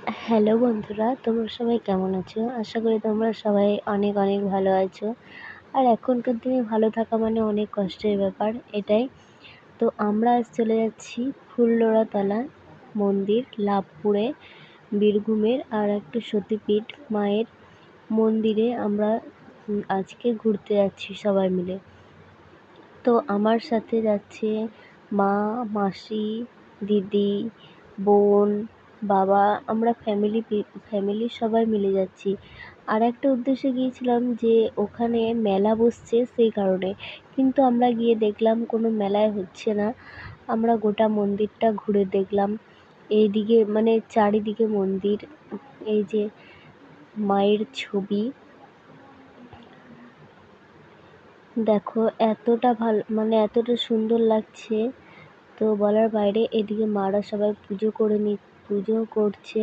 Hello বন্ধুরা, তোমরা সবাই কেমন আছো? আশা করি তোমরা সবাই অনেক অনেক ভালো আছো। আর এখনকার দিনে ভালো থাকা মানে অনেক কষ্টের ব্যাপার, এটাই। তো আমরা আজ চলে যাচ্ছি ফুললোড়াতলা মন্দির, লাভপুরে, বীরভূমের আর একটা সতীপীঠ মায়ের মন্দিরে আমরা আজকে ঘুরতে যাচ্ছি সবাই মিলে। তো আমার সাথে যাচ্ছে মা, মাসি, দিদি, বোন, বাবা, আমরা ফ্যামিলি সবাই মিলে যাচ্ছি। আর একটা উদ্দেশ্যে গিয়েছিলাম যে ওখানে মেলা বসছে সেই কারণে, কিন্তু আমরা গিয়ে দেখলাম কোনো মেলায় হচ্ছে না। আমরা গোটা মন্দিরটা ঘুরে দেখলাম। এইদিকে মানে চারিদিকে মন্দির, এই যে মায়ের ছবি দেখো, এতটা ভালো মানে এতটা সুন্দর লাগছে তো বলার বাইরে। এদিকে মারা সবাই পুজো করছে।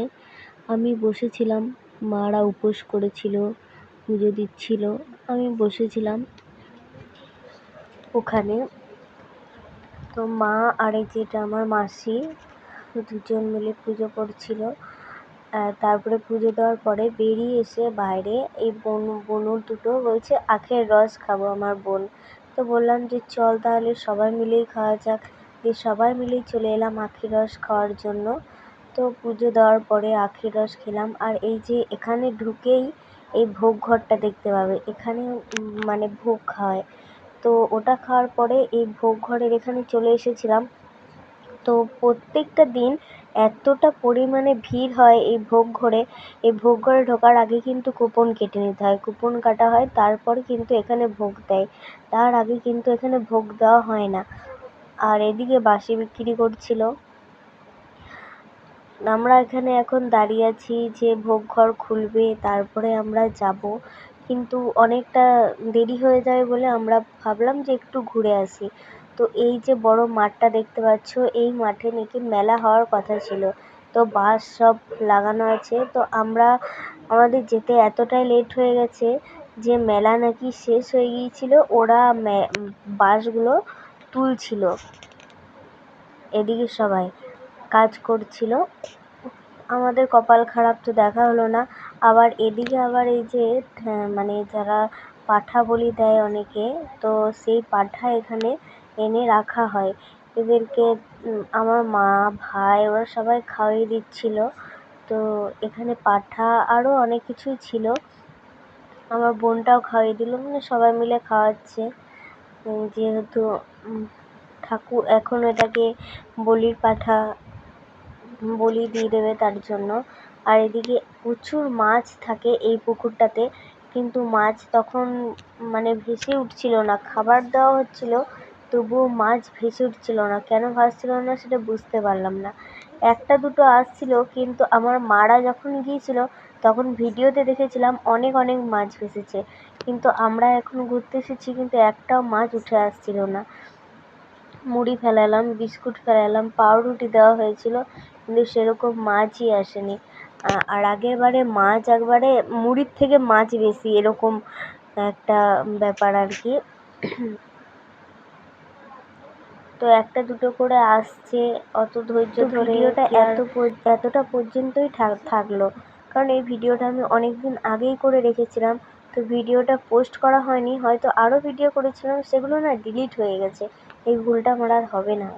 আমি বসেছিলাম, মারা উপোস করেছিল, পুজো দিচ্ছিল, আমি বসেছিলাম ওখানে। তো মা আর এই যেটা আমার মাসি, দুজন মিলে পুজো করছিল। তারপরে পুজো দেওয়ার পরে বেরিয়ে এসে বাইরে এই বোনুর দুটো বলছে আখের রস খাবো, আমার বোন। তো বললাম যে চল তাহলে সবাই মিলেই খাওয়া যাক। দিয়ে সবাই মিলেই চলে এলাম আখের রস খাওয়ার জন্য। তো পুজো দেওয়ার পরে আখের রস খেলাম। আর এই যে এখানে ঢুকেই এই ভোগ ঘরটা দেখতে পাবে, এখানে মানে ভোগ খাওয়ায়। তো ওটা খাওয়ার পরে এই ভোগ ঘরের এখানে চলে এসেছিলাম। তো প্রত্যেকটা দিন এতটা পরিমাণে ভিড় হয় এই ভোগ ঘরে। এই ভোগ ঘরে ঢোকার আগে কিন্তু কুপন কেটে নিতে হয়, কুপন কাটা হয়, তারপরে কিন্তু এখানে ভোগ দেয়। তার আগে কিন্তু এখানে ভোগ দেওয়া হয় না। আর এদিকে বাঁশি বিক্রি করছিল। আমরা এখানে এখন দাঁড়িয়ে আছি যে ভোগ ঘর খুলবে তারপরে আমরা যাব, কিন্তু অনেকটা দেরি হয়ে যাবে বলে আমরা ভাবলাম যে একটু ঘুরে আসি। তো এই যে বড় মাঠটা দেখতে পাচ্ছ, এই মাঠে নাকি মেলা হওয়ার কথা ছিল। তো বাঁশ সব লাগানো আছে। তো আমাদের যেতে এতটাই লেট হয়ে গেছে যে মেলা নাকি শেষ হয়ে গিয়েছিল, ওরা বাঁশগুলো তুলছিল। এদিকে সবাই কাজ করছিল, আমাদের কপাল খারাপ, তো দেখা হলো না। আবার এদিকে আবার এই যে মানে যারা পাঁঠা বলি দেয় অনেকে, তো সেই পাঁঠা এখানে এনে রাখা হয়। এদেরকে আমার মা, ভাই ওরা সবাই খাইয়ে দিচ্ছিল। তো এখানে পাঁঠা আরও অনেক কিছুই ছিল, আমার বোনটাও খাইয়ে দিল, মানে সবাই মিলে খাওয়াচ্ছে। যেহেতু ঠাকুর এখন এটাকে বলির পাঁঠা, বলি দিয়ে দেবে তার জন্য। আর এদিকে প্রচুর মাছ থাকে এই পুকুরটাতে, কিন্তু মাছ তখন মানে ভেসে উঠছিল না, খাবার দেওয়া হচ্ছিল তবুও মাছ ভেসে উঠছিল না। কেন ভাসছিল না সেটা বুঝতে পারলাম না। একটা দুটো আসছিল, কিন্তু আমার মারা যখন গিয়েছিল তখন ভিডিওতে দেখেছিলাম অনেক অনেক মাছ ভেসেছে, কিন্তু আমরা এখন ঘুরতে এসেছি কিন্তু একটাও মাছ উঠে আসছিল না। মুড়ি ফেলালাম, বিস্কুট ফেলালাম, পাউরুটি দেওয়া হয়েছিল, কিন্তু সেরকম মাছই আসেনি। আর আগের বারে মাছ একবারে মুড়ির থেকে মাছ বেশি, এরকম একটা ব্যাপার আর কি। তো একটা দুটো করে আসছে, অত ধৈর্য ধরে ভিডিওটা এতটা পর্যন্তই থাকলো। কারণ এই ভিডিওটা আমি অনেক দিন আগেই করে রেখেছিলাম, তো ভিডিওটা পোস্ট করা হয়নি। হয়তো আরও ভিডিও করেছিলাম, সেগুলো না ডিলিট হয়ে গেছে। এই ভুলটা আমার আর হবে না।